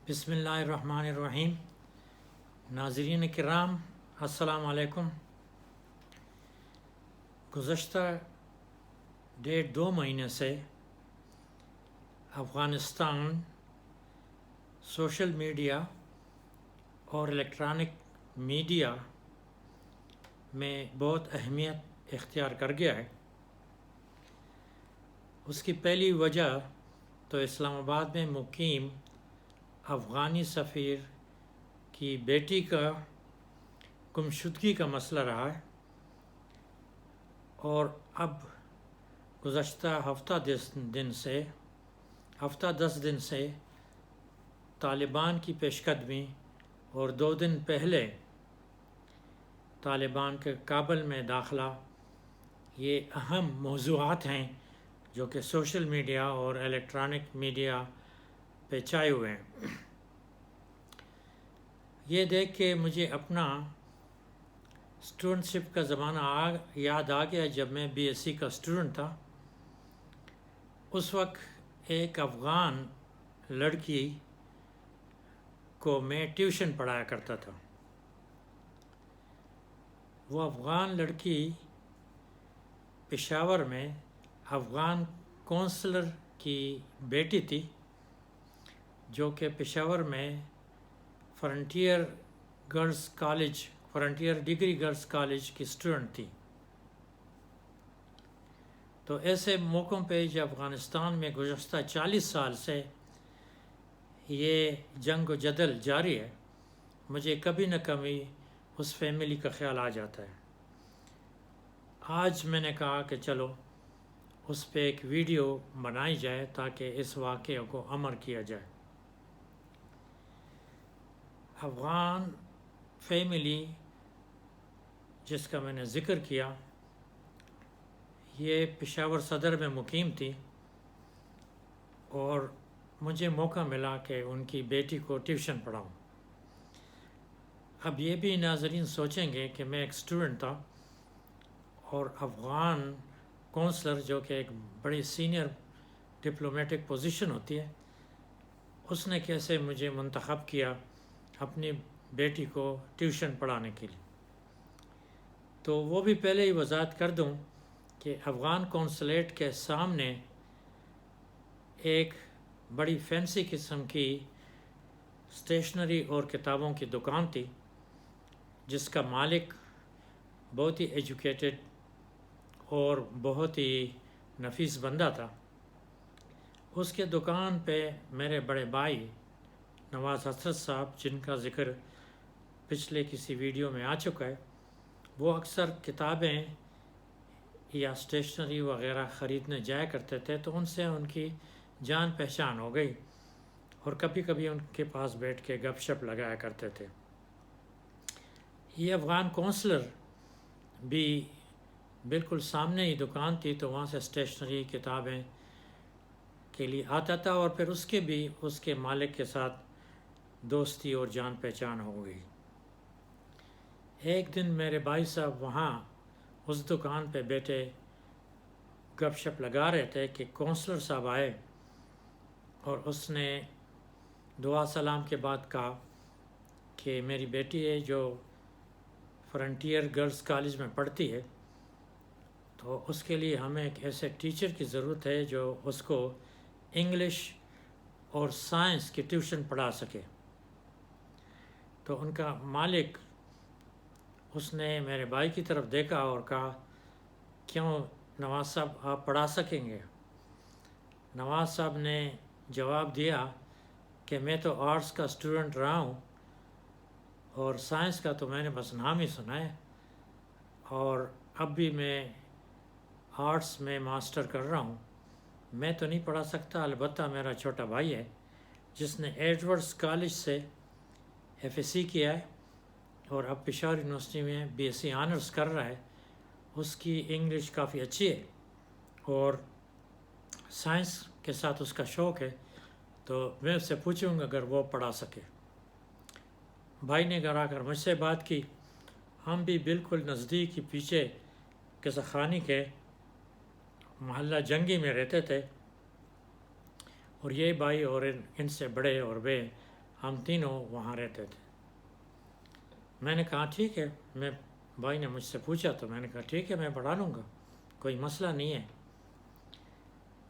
بسم اللہ الرحمن الرحیم۔ ناظرین کرام السلام علیکم۔ گزشتہ 1.5-2 مہینے سے افغانستان سوشل میڈیا اور الیکٹرانک میڈیا میں بہت اہمیت اختیار کر گیا ہے۔ اس کی پہلی وجہ تو اسلام آباد میں مقیم افغانی سفیر کی بیٹی کا گمشدگی کا مسئلہ رہا ہے، اور اب گزشتہ ہفتہ 10 دن سے طالبان کی پیش قدمی اور 2 دن پہلے طالبان کے کابل میں داخلہ، یہ اہم موضوعات ہیں جو کہ سوشل میڈیا اور الیکٹرانک میڈیا پہ چھائے ہوئے ہیں۔ یہ دیکھ کے مجھے اپنا اسٹوڈنٹشپ کا زمانہ یاد آ گیا جب میں BSc کا اسٹوڈنٹ تھا۔ اس وقت ایک افغان لڑکی کو میں ٹیوشن پڑھایا کرتا تھا۔ وہ افغان لڑکی پشاور میں افغان کونسلر کی بیٹی تھی، جو کہ پشاور میں فرنٹیئر ڈگری گرلز کالج کی اسٹوڈنٹ تھی۔ تو ایسے موقعوں پہ جب افغانستان میں گزشتہ 40 سال سے یہ جنگ و جدل جاری ہے، مجھے کبھی نہ کبھی اس فیملی کا خیال آ جاتا ہے۔ آج میں نے کہا کہ چلو اس پہ ایک ویڈیو بنائی جائے تاکہ اس واقعے کو امر کیا جائے۔ افغان فیملی جس کا میں نے ذکر کیا، یہ پشاور صدر میں مقیم تھی، اور مجھے موقع ملا کہ ان کی بیٹی کو ٹیوشن پڑھاؤں۔ اب یہ بھی ناظرین سوچیں گے کہ میں ایک اسٹوڈنٹ تھا، اور افغان کونسلر جو کہ ایک بڑی سینئر ڈپلومیٹک پوزیشن ہوتی ہے، اس نے کیسے مجھے منتخب کیا اپنی بیٹی کو ٹیوشن پڑھانے کے لیے۔ تو وہ بھی پہلے ہی وضاحت کر دوں کہ افغان کونسلیٹ کے سامنے ایک بڑی فینسی قسم کی اسٹیشنری اور کتابوں کی دکان تھی، جس کا مالک بہت ہی ایجوکیٹڈ اور بہت ہی نفیس بندہ تھا۔ اس کے دکان پہ میرے بڑے بھائی نواز حسرت صاحب، جن کا ذکر پچھلے کسی ویڈیو میں آ چکا ہے، وہ اکثر کتابیں یا اسٹیشنری وغیرہ خریدنے جایا کرتے تھے، تو ان سے ان کی جان پہچان ہو گئی، اور کبھی کبھی ان کے پاس بیٹھ کے گپ شپ لگایا کرتے تھے۔ یہ افغان کونسلر بھی بالکل سامنے ہی دکان تھی، تو وہاں سے اسٹیشنری کتابیں کے لیے آتا تھا، اور پھر اس کے مالک کے ساتھ دوستی اور جان پہچان ہو گئی۔ ایک دن میرے بھائی صاحب وہاں اس دکان پہ بیٹھے گپ شپ لگا رہے تھے کہ کونسلر صاحب آئے، اور اس نے دعا سلام کے بعد کہا کہ میری بیٹی ہے جو فرنٹیئر گرلز کالج میں پڑھتی ہے، تو اس کے لیے ہمیں ایک ایسے ٹیچر کی ضرورت ہے جو اس کو انگلش اور سائنس کی ٹیوشن پڑھا سکے۔ تو ان کا مالک، اس نے میرے بھائی کی طرف دیکھا اور کہا، کیوں نواز صاحب آپ پڑھا سکیں گے؟ نواز صاحب نے جواب دیا کہ میں تو آرٹس کا اسٹوڈنٹ رہا ہوں، اور سائنس کا تو میں نے بس نام ہی سنا ہے، اور اب بھی میں آرٹس میں ماسٹر کر رہا ہوں، میں تو نہیں پڑھا سکتا۔ البتہ میرا چھوٹا بھائی ہے جس نے ایڈورڈز کالج سے FSc کیا ہے، اور اب پشاور یونیورسٹی میں BSc آنرز کر رہا ہے۔ اس کی انگلش کافی اچھی ہے، اور سائنس کے ساتھ اس کا شوق ہے، تو میں اس سے پوچھوں گا اگر وہ پڑھا سکے۔ بھائی نے گھر آ کر مجھ سے بات کی۔ ہم بھی بالکل نزدیک ہی پیچھے قصہ خانی کے محلہ جنگی میں رہتے تھے، اور یہ بھائی اور ان سے بڑے اور بے ہم تینوں وہاں رہتے تھے۔ میں نے کہا ٹھیک ہے، بھائی نے مجھ سے پوچھا تو میں نے کہا ٹھیک ہے، میں پڑھا لوں گا، کوئی مسئلہ نہیں ہے۔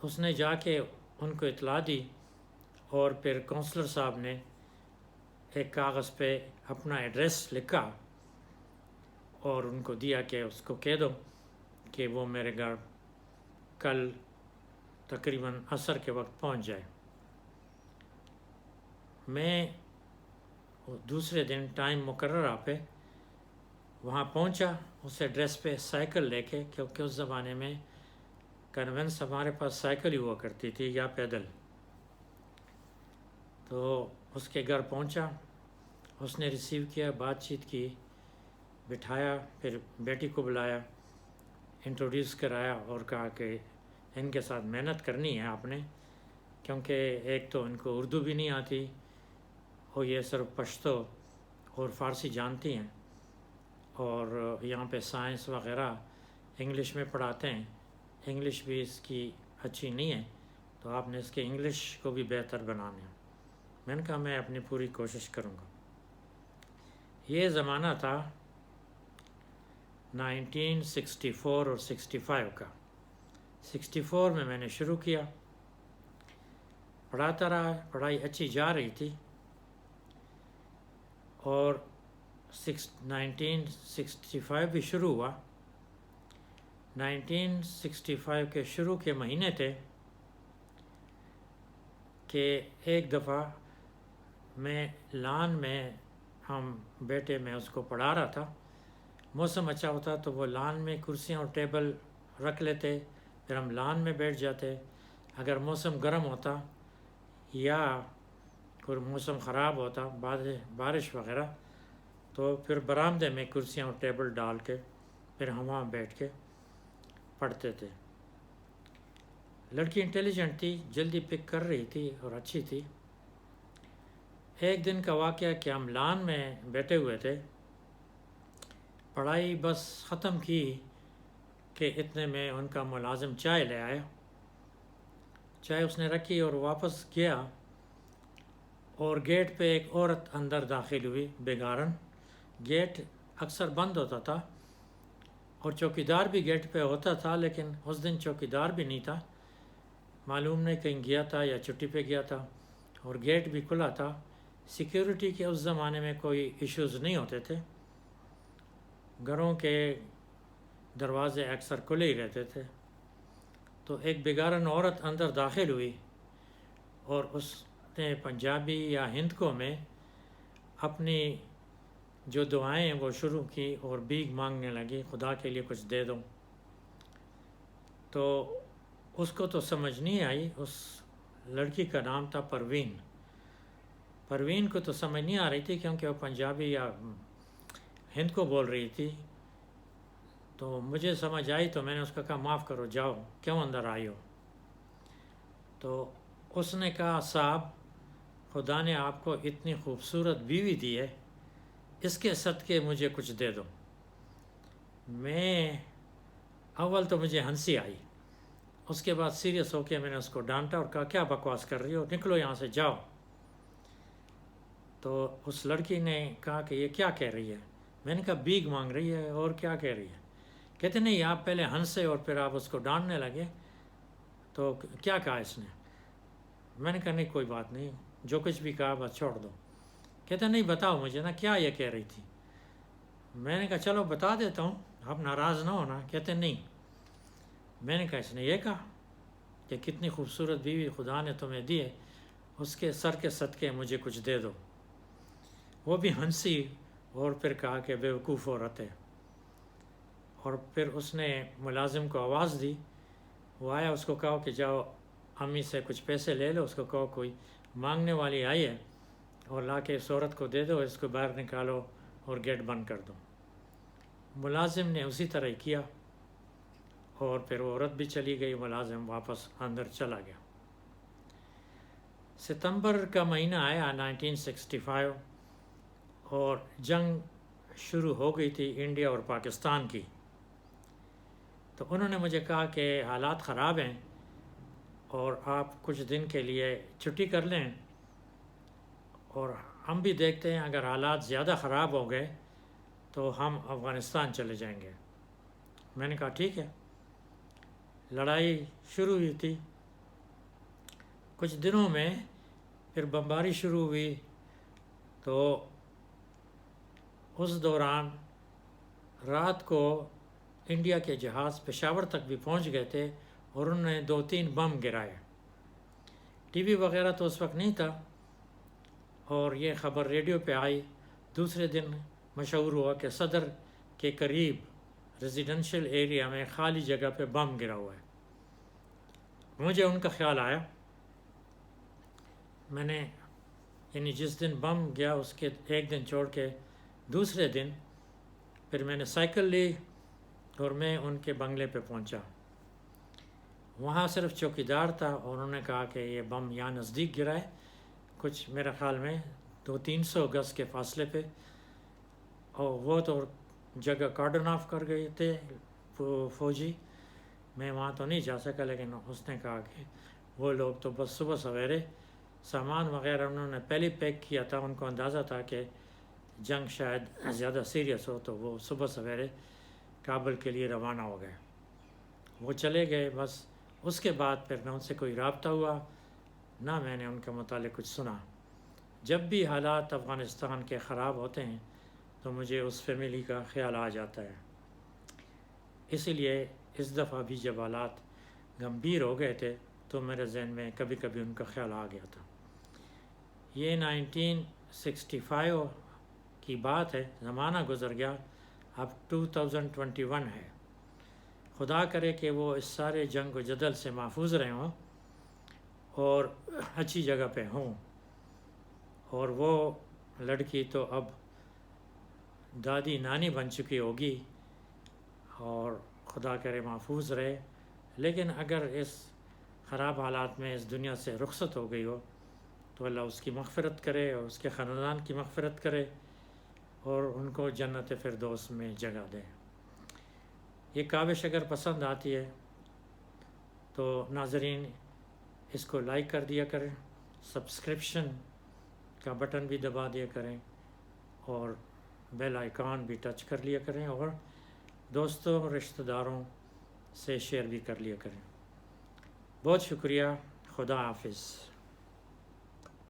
اس نے جا کے ان کو اطلاع دی، اور پھر کونسلر صاحب نے ایک کاغذ پہ اپنا ایڈریس لکھا اور ان کو دیا کہ اس کو کہہ دو کہ وہ میرے گھر کل تقریباً عصر کے وقت پہنچ جائے۔ میں دوسرے دن ٹائم مقررہ پہ وہاں پہنچا، اس ایڈریس پہ سائیکل لے کے، کیونکہ اس زمانے میں کنونس ہمارے پاس سائیکل ہی ہوا کرتی تھی یا پیدل۔ تو اس کے گھر پہنچا، اس نے ریسیو کیا، بات چیت کی، بٹھایا، پھر بیٹی کو بلایا، انٹروڈیوس کرایا اور کہا کہ ان کے ساتھ محنت کرنی ہے آپ نے، کیونکہ ایک تو ان کو اردو بھی نہیں آتی، اور یہ صرف پشتو اور فارسی جانتی ہیں، اور یہاں پہ سائنس وغیرہ انگلش میں پڑھاتے ہیں، انگلش بھی اس کی اچھی نہیں ہے، تو آپ نے اس کے انگلش کو بھی بہتر بنانا ہے۔ میں نے کہا میں اپنی پوری کوشش کروں گا۔ یہ زمانہ تھا 1964 اور 65 کا۔ 64 میں نے شروع کیا، پڑھاتا رہا، پڑھائی اچھی جا رہی تھی، اور 1965 بھی شروع ہوا۔ 1965 کے شروع کے مہینے تھے کہ ایک دفعہ میں لان میں ہم بیٹے میں اس کو پڑھا رہا تھا، موسم اچھا ہوتا تو وہ لان میں کرسیاں اور ٹیبل رکھ لیتے، پھر ہم لان میں بیٹھ جاتے۔ اگر موسم گرم ہوتا یا کوئی موسم خراب ہوتا، بارش وغیرہ، تو پھر برآمدے میں کرسیاں اور ٹیبل ڈال کے پھر ہم وہاں بیٹھ کے پڑھتے تھے۔ لڑکی انٹیلیجنٹ تھی، جلدی پک کر رہی تھی اور اچھی تھی۔ ایک دن کا واقعہ کہ ہم لان میں بیٹھے ہوئے تھے، پڑھائی بس ختم کی کہ اتنے میں ان کا ملازم چائے لے آیا، چائے اس نے رکھی اور واپس گیا، اور گیٹ پہ ایک عورت اندر داخل ہوئی بیگارن۔ گیٹ اکثر بند ہوتا تھا اور چوکیدار بھی گیٹ پہ ہوتا تھا، لیکن اس دن چوکیدار بھی نہیں تھا، معلوم نہیں کہیں گیا تھا یا چھٹی پہ گیا تھا، اور گیٹ بھی کھلا تھا۔ سیکیورٹی کے اس زمانے میں کوئی ایشوز نہیں ہوتے تھے، گھروں کے دروازے اکثر کھلے ہی رہتے تھے۔ تو ایک بیگارن عورت اندر داخل ہوئی، اور اس نے پنجابی یا ہندکو میں اپنی جو دعائیں وہ شروع کی اور بھیک مانگنے لگی، خدا کے لیے کچھ دے دو۔ تو اس کو تو سمجھ نہیں آئی، اس لڑکی کا نام تھا پروین۔ پروین کو تو سمجھ نہیں آ رہی تھی، کیونکہ وہ پنجابی یا ہند کو بول رہی تھی۔ تو مجھے سمجھ آئی تو میں نے اس کو کہا معاف کرو، جاؤ، کیوں اندر آئی ہو؟ تو اس نے کہا صاحب، خدا نے آپ کو اتنی خوبصورت بیوی دی ہے، اس کے صدقے مجھے کچھ دے دو۔ میں اول تو مجھے ہنسی آئی، اس کے بعد سیریس ہو کے میں نے اس کو ڈانٹا اور کہا کیا بکواس کر رہی ہو، نکلو یہاں سے، جاؤ۔ تو اس لڑکی نے کہا کہ یہ کیا کہہ رہی ہے؟ میں نے کہا بھیک مانگ رہی ہے، اور کیا کہہ رہی ہے؟ کہتے نہیں، آپ پہلے ہنسے اور پھر آپ اس کو ڈانٹنے لگے، تو کیا کہا اس نے؟ میں نے کہا نہیں کوئی بات نہیں، جو کچھ بھی کہا بس چھوڑ دو۔ کہتے نہیں بتاؤ مجھے نا کیا یہ کہہ رہی تھی۔ میں نے کہا چلو بتا دیتا ہوں، آپ ناراض نہ ہونا۔ کہتے نہیں۔ میں نے کہا اس نے یہ کہا کہ کتنی خوبصورت بیوی خدا نے تمہیں دی ہے، اس کے سر کے صدقے مجھے کچھ دے دو۔ وہ بھی ہنسی اور پھر کہا کہ بیوقوف عورت ہے، اور پھر اس نے ملازم کو آواز دی، وہ آیا، اس کو کہا کہ جاؤ امی سے کچھ پیسے لے لو، اس کو کہو کوئی مانگنے والی آئی ہے، اور لا کے اس عورت کو دے دو، اس کو باہر نکالو اور گیٹ بند کر دو۔ ملازم نے اسی طرح ہی کیا، اور پھر وہ عورت بھی چلی گئی، ملازم واپس اندر چلا گیا۔ ستمبر کا مہینہ آیا 1965، اور جنگ شروع ہو گئی تھی انڈیا اور پاکستان کی۔ تو انہوں نے مجھے کہا کہ حالات خراب ہیں اور آپ کچھ دن کے لیے چھٹی کر لیں اور ہم بھی دیکھتے ہیں اگر حالات زیادہ خراب ہو گئے تو ہم افغانستان چلے جائیں گے۔ میں نے کہا ٹھیک ہے۔ لڑائی شروع ہوئی تھی، کچھ دنوں میں پھر بمباری شروع ہوئی، تو اس دوران رات کو انڈیا کے جہاز پشاور تک بھی پہنچ گئے تھے اور انہوں نے 2-3 بم گرائے۔ ٹی وی وغیرہ تو اس وقت نہیں تھا، اور یہ خبر ریڈیو پہ آئی۔ دوسرے دن مشہور ہوا کہ صدر کے قریب ریزیڈنشل ایریا میں خالی جگہ پہ بم گرا ہوا ہے۔ مجھے ان کا خیال آیا، میں نے یعنی جس دن بم گیا اس کے ایک دن چھوڑ کے دوسرے دن پھر میں نے سائیکل لی اور میں ان کے بنگلے پہ پہنچا۔ وہاں صرف چوکیدار تھا اور انہوں نے کہا کہ یہ بم یہاں نزدیک گرا ہے، کچھ میرے خیال میں 200-300 گز کے فاصلے پہ، اور وہ تو جگہ کارڈن آف کر گئے تھے فوجی۔ میں وہاں تو نہیں جا سکا، لیکن اس نے کہا کہ وہ لوگ تو بس صبح سویرے سامان وغیرہ انہوں نے پہلے پیک کیا تھا، ان کو اندازہ تھا کہ جنگ شاید زیادہ سیریس ہو، تو وہ صبح سویرے کابل کے لیے روانہ ہو گئے۔ وہ چلے گئے، بس اس کے بعد پھر نہ ان سے کوئی رابطہ ہوا، نہ میں نے ان کے متعلق کچھ سنا۔ جب بھی حالات افغانستان کے خراب ہوتے ہیں تو مجھے اس فیملی کا خیال آ جاتا ہے۔ اسی لیے اس دفعہ بھی جب حالات گمبھیر ہو گئے تھے تو میرے ذہن میں کبھی کبھی ان کا خیال آ گیا تھا۔ یہ 1965 کی بات ہے، زمانہ گزر گیا، اب 2021 ہے۔ خدا کرے کہ وہ اس سارے جنگ و جدل سے محفوظ رہے ہوں اور اچھی جگہ پہ ہوں، اور وہ لڑکی تو اب دادی نانی بن چکی ہوگی، اور خدا کرے محفوظ رہے۔ لیکن اگر اس خراب حالات میں اس دنیا سے رخصت ہو گئی ہو تو اللہ اس کی مغفرت کرے اور اس کے خاندان کی مغفرت کرے اور ان کو جنت فردوس میں جگہ دے۔ یہ کاوش اگر پسند آتی ہے تو ناظرین اس کو لائک کر دیا کریں، سبسکرپشن کا بٹن بھی دبا دیا کریں، اور بیل آئیکن بھی ٹچ کر لیا کریں، اور دوستوں رشتہ داروں سے شیئر بھی کر لیا کریں۔ بہت شکریہ، خدا حافظ۔